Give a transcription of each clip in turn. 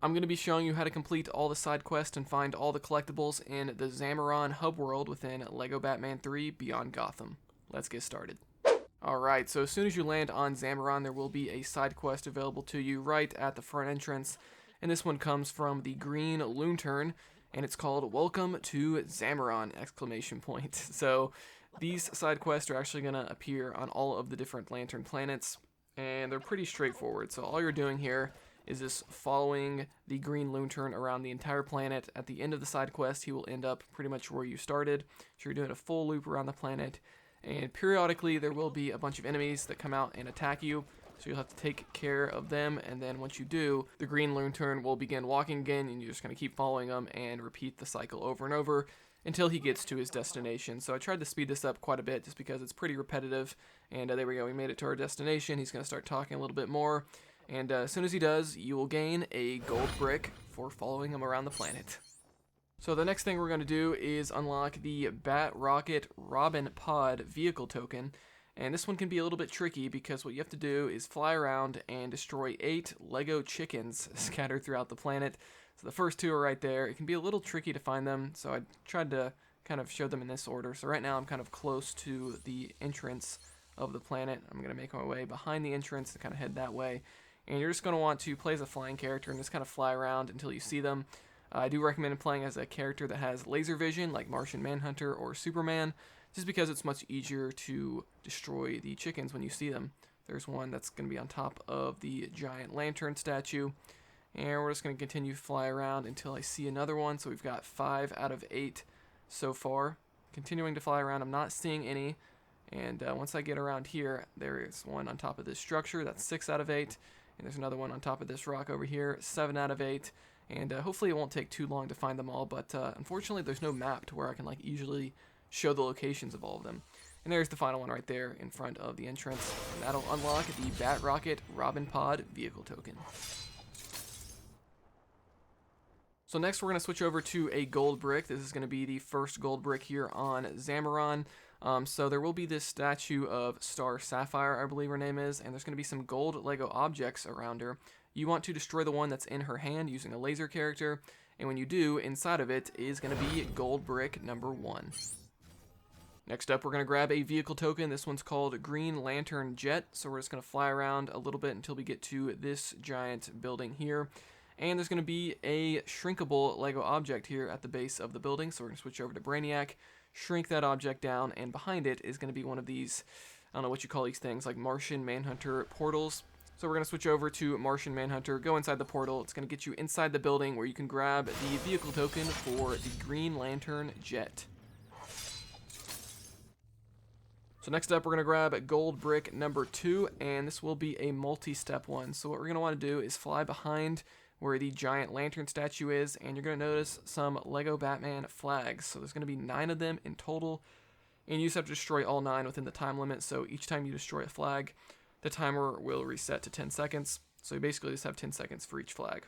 I'm going to be showing you how to complete all the side quests and find all the collectibles in the Zamaron hub world within LEGO Batman 3 Beyond Gotham. Let's get started. Alright, so as soon as you land on Zamaron, there will be a side quest available to you right at the front entrance, and this one comes from the green Loontern, and it's called Welcome to Zamaron! So these side quests are actually going to appear on all of the different Lantern planets, and they're pretty straightforward. So all you're doing here is just following the green Loontern around the entire planet. At the end of the side quest, he will end up pretty much where you started. So you're doing a full loop around the planet, and periodically there will be a bunch of enemies that come out and attack you. So you'll have to take care of them, and then once you do, the green Loontern will begin walking again, and you're just going to keep following him and repeat the cycle over and over until he gets to his destination. So I tried to speed this up quite a bit just because it's pretty repetitive, and there we go, we made it to our destination. He's going to start talking a little bit more, and as soon as he does, you will gain a gold brick for following him around the planet. So the next thing we're going to do is unlock the Bat Rocket Robin Pod vehicle token. And this one can be a little bit tricky because what you have to do is fly around and destroy 8 Lego chickens scattered throughout the planet. So the first 2 are right there. It can be a little tricky to find them, so I tried to kind of show them in this order. So right now I'm kind of close to the entrance of the planet. I'm going to make my way behind the entrance and kind of head that way. And you're just going to want to play as a flying character and just kind of fly around until you see them. I do recommend playing as a character that has laser vision, like Martian Manhunter or Superman, just because it's much easier to destroy the chickens when you see them. There's one that's going to be on top of the giant lantern statue, and we're just going to continue to fly around until I see another one. So we've got 5 out of 8 so far. Continuing to fly around, I'm not seeing any, and once I get around here, there is one on top of this structure, that's 6 out of 8, and there's another one on top of this rock over here, 7 out of 8, and hopefully it won't take too long to find them all, but unfortunately there's no map to where I can like easily show the locations of all of them. And there's the final one right there in front of the entrance, and that'll unlock the Bat Rocket Robin Pod vehicle token. So next we're going to switch over to a gold brick. This is going to be the first gold brick here on Zamaron. So there will be this statue of Star Sapphire, I believe her name is, and there's going to be some gold Lego objects around her. You want to destroy the one that's in her hand using a laser character, and when you do, inside of it is going to be gold brick number 1. Next up, we're going to grab a vehicle token. This one's called Green Lantern Jet, so we're just going to fly around a little bit until we get to this giant building here. And there's going to be a shrinkable Lego object here at the base of the building, so we're going to switch over to Brainiac, shrink that object down, and behind it is going to be one of these, I don't know what you call these things, like Martian Manhunter portals. So we're going to switch over to Martian Manhunter, go inside the portal. It's going to get you inside the building where you can grab the vehicle token for the Green Lantern Jet. So next up, we're going to grab gold brick number 2, and this will be a multi-step one. So what we're going to want to do is fly behind where the giant lantern statue is, and you're going to notice some Lego Batman flags. So there's going to be 9 of them in total, and you just have to destroy all 9 within the time limit. So each time you destroy a flag, the timer will reset to 10 seconds. So you basically just have 10 seconds for each flag.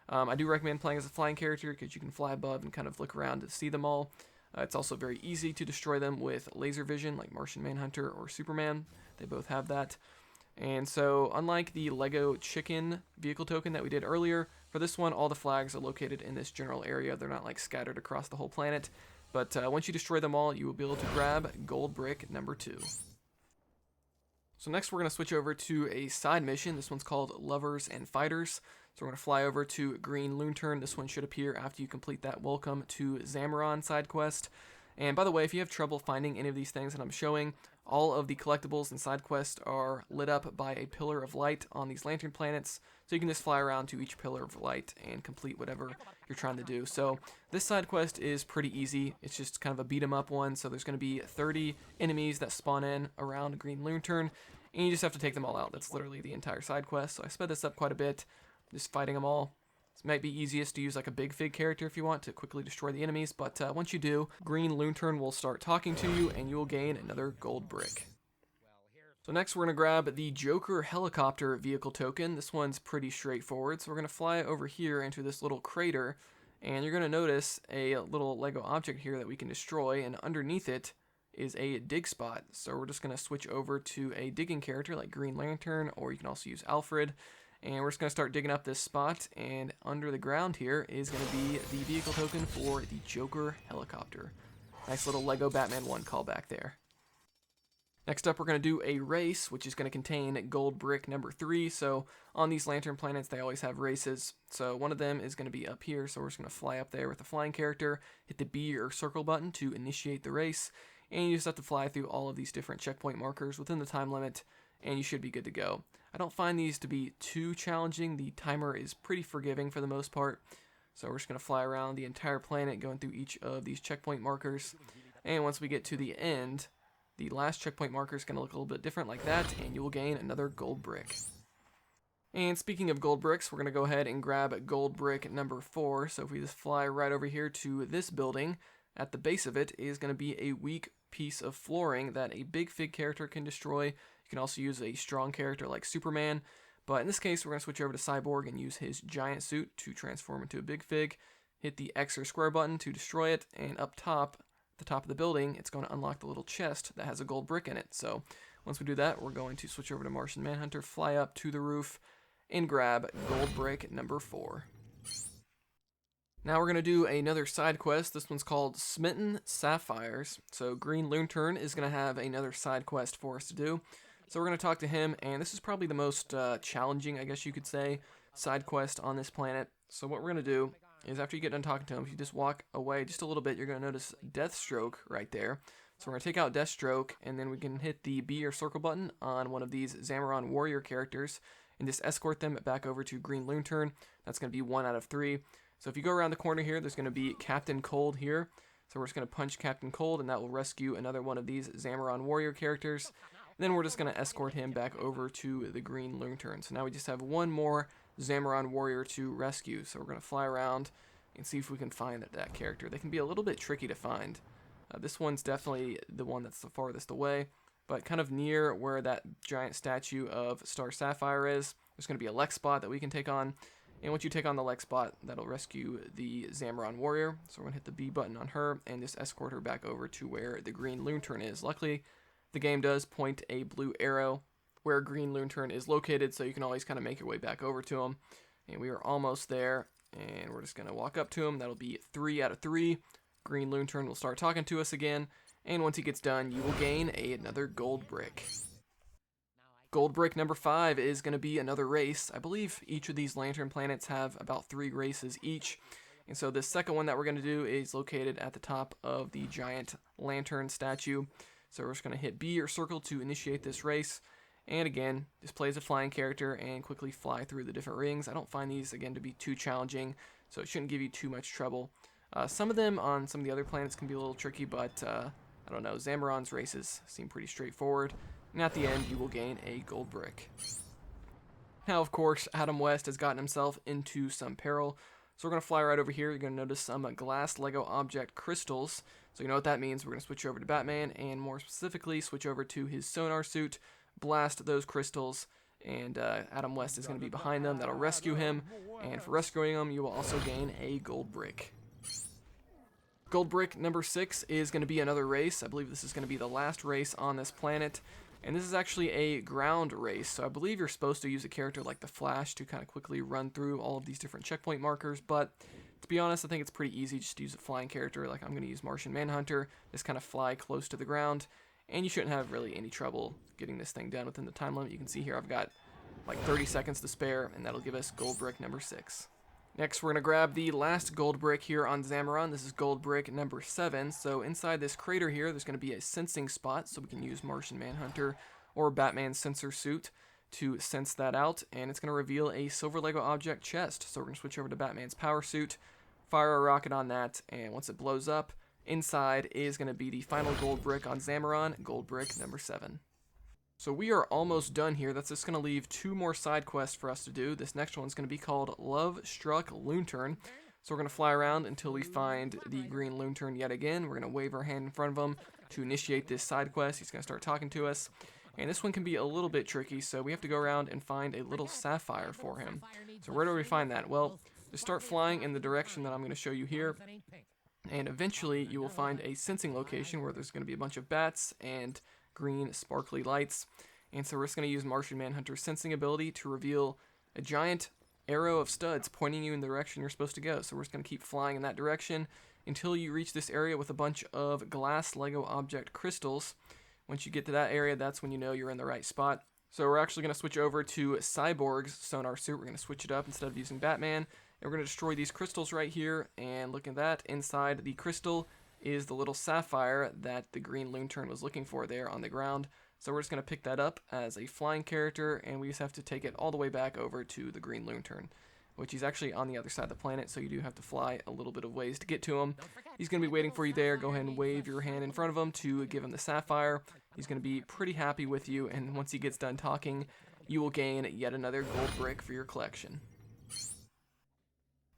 I do recommend playing as a flying character because you can fly above and kind of look around to see them all. It's also very easy to destroy them with laser vision like Martian Manhunter or Superman. They both have that. And so unlike the Lego Chicken vehicle token that we did earlier, for this one all the flags are located in this general area. They're not like scattered across the whole planet. But once you destroy them all, you will be able to grab gold brick number 2. So next we're going to switch over to a side mission. This one's called Lovers and Fighters. So we're going to fly over to Green Loontern. This one should appear after you complete that Welcome to Zamaron side quest. And by the way, if you have trouble finding any of these things that I'm showing, all of the collectibles and side quests are lit up by a pillar of light on these lantern planets. So you can just fly around to each pillar of light and complete whatever you're trying to do. So this side quest is pretty easy. It's just kind of a beat 'em up one. So there's going to be 30 enemies that spawn in around Green Loontern, and you just have to take them all out. That's literally the entire side quest. So I sped this up quite a bit, just fighting them all. This might be easiest to use like a big fig character if you want to quickly destroy the enemies, but once you do, Green Loontern will start talking to you and you will gain another gold brick. So next we're going to grab the Joker helicopter vehicle token. This one's pretty straightforward. So we're going to fly over here into this little crater, and you're going to notice a little Lego object here that we can destroy, and underneath it is a dig spot. So we're just going to switch over to a digging character like Green Lantern, or you can also use Alfred. And we're just going to start digging up this spot, and under the ground here is going to be the vehicle token for the Joker helicopter. Nice little Lego Batman 1 callback there. Next up, we're going to do a race, which is going to contain gold brick number 3. So on these lantern planets, they always have races. So one of them is going to be up here, so we're just going to fly up there with the flying character, hit the B or circle button to initiate the race, and you just have to fly through all of these different checkpoint markers within the time limit, and you should be good to go. I don't find these to be too challenging. The timer is pretty forgiving for the most part. So we're just going to fly around the entire planet, going through each of these checkpoint markers. And once we get to the end, the last checkpoint marker is going to look a little bit different like that, and you will gain another gold brick. And speaking of gold bricks, we're going to go ahead and grab gold brick number 4. So if we just fly right over here to this building, at the base of it is going to be a weak piece of flooring that a big fig character can destroy. You can also use a strong character like Superman, but in this case we're going to switch over to Cyborg and use his giant suit to transform into a big fig. Hit the X or square button to destroy it, and up top, the top of the building, it's going to unlock the little chest that has a gold brick in it. So once we do that, we're going to switch over to Martian Manhunter, fly up to the roof, and grab gold brick number 4. Now we're going to do another side quest. This one's called Smitten, Sapphires. So Green Loontern is going to have another side quest for us to do. So we're going to talk to him, and this is probably the most challenging, I guess you could say, side quest on this planet. So what we're going to do is after you get done talking to him, if you just walk away just a little bit, you're going to notice Deathstroke right there. So we're going to take out Deathstroke, and then we can hit the B or circle button on one of these Zamaron warrior characters and just escort them back over to Green Loontern. That's going to be 1 out of 3. So if you go around the corner here, there's going to be Captain Cold here. So we're just going to punch Captain Cold, and that will rescue another one of these Zamaron warrior characters. And then we're just going to escort him back over to the Green Loontern. So now we just have one more Zamaron warrior to rescue. So we're going to fly around and see if we can find that character. They can be a little bit tricky to find. This one's definitely the one that's the farthest away, but kind of near where that giant statue of Star Sapphire is, there's going to be a Lex spot that we can take on. And once you take on the Lex spot, that'll rescue the Zamaron warrior. So we're going to hit the B button on her and just escort her back over to where the Green Loontern is. Luckily, the game does point a blue arrow where Green Loontern is located, so you can always kind of make your way back over to him. And we are almost there, and we're just going to walk up to him. That'll be 3 out of 3. Green Loontern will start talking to us again, and once he gets done, you will gain another gold brick. Gold brick number 5 is going to be another race. I believe each of these lantern planets have about 3 races each. And so the second one that we're going to do is located at the top of the giant lantern statue. So we're just going to hit B or circle to initiate this race. And again, just play as a flying character and quickly fly through the different rings. I don't find these, again, to be too challenging, so it shouldn't give you too much trouble. Some of them on some of the other planets can be a little tricky, but I don't know. Zamaron's races seem pretty straightforward. And at the end, you will gain a gold brick. Now, of course, Adam West has gotten himself into some peril. So we're going to fly right over here. You're going to notice some glass Lego object crystals. So you know what that means. We're going to switch over to Batman and more specifically switch over to his sonar suit, blast those crystals, and Adam West is going to be behind them. That'll rescue him. And for rescuing him, you will also gain a gold brick. Gold brick number 6 is going to be another race. I believe this is going to be the last race on this planet. And this is actually a ground race, so I believe you're supposed to use a character like the Flash to kind of quickly run through all of these different checkpoint markers, but to be honest, I think it's pretty easy just to use a flying character. Like I'm going to use Martian Manhunter, just kind of fly close to the ground, and you shouldn't have really any trouble getting this thing done within the time limit. You can see here I've got like 30 seconds to spare, and that'll give us gold brick number 6. Next, we're going to grab the last gold brick here on Zamaron. This is gold brick number 7. So inside this crater here, there's going to be a sensing spot, so we can use Martian Manhunter or Batman sensor suit to sense that out. And it's going to reveal a silver Lego object chest. So we're going to switch over to Batman's power suit, fire a rocket on that, and once it blows up, inside is going to be the final gold brick on Zamaron, gold brick number 7. So we are almost done here. That's just going to leave 2 more side quests for us to do. This next one's going to be called Lovestruck Loontern. So we're going to fly around until we find the Green Loontern yet again. We're going to wave our hand in front of him to initiate this side quest. He's going to start talking to us. And this one can be a little bit tricky, so we have to go around and find a little sapphire for him. So where do we find that? Well, just start flying in the direction that I'm going to show you here. And eventually you will find a sensing location where there's going to be a bunch of bats and green sparkly lights. And so we're just going to use Martian Manhunter's sensing ability to reveal a giant arrow of studs pointing you in the direction you're supposed to go. So we're just going to keep flying in that direction until you reach this area with a bunch of glass Lego object crystals. Once you get to that area, that's when you know you're in the right spot. So we're actually going to switch over to Cyborg's sonar suit. We're going to switch it up instead of using Batman. And we're going to destroy these crystals right here. And look at that. Inside the crystal is the little sapphire that the green Loontern was looking for there on the ground. So we're just going to pick that up as a flying character, and we just have to take it all the way back over to the green Loontern, which is actually on the other side of the planet, so you do have to fly a little bit of ways to get to him. He's going to be waiting for you there. Go ahead and wave your hand in front of him to give him the sapphire. He's going to be pretty happy with you, and once he gets done talking, you will gain yet another gold brick for your collection.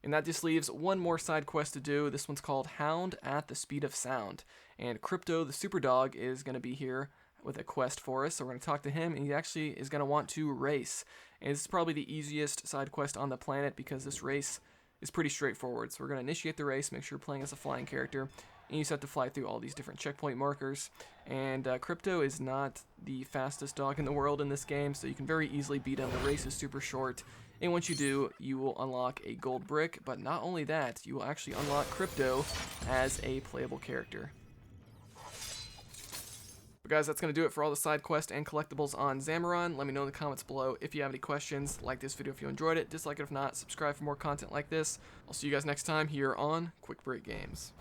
And that just leaves one more side quest to do. This one's called Hound at the Speed of Sound. And Crypto, the super dog, is going to be here with a quest for us. So we're going to talk to him, and he actually is going to want to race. And this is probably the easiest side quest on the planet because this race is pretty straightforward. So we're going to initiate the race, make sure you're playing as a flying character, and you just have to fly through all these different checkpoint markers. And Crypto is not the fastest dog in the world in this game, so you can very easily beat him. The race is super short. And once you do, you will unlock a gold brick, but not only that, you will actually unlock Crypto as a playable character. But guys, that's going to do it for all the side quests and collectibles on Zamaron. Let me know in the comments below if you have any questions. Like this video if you enjoyed it, dislike it if not, subscribe for more content like this. I'll see you guys next time here on Quick Break Games.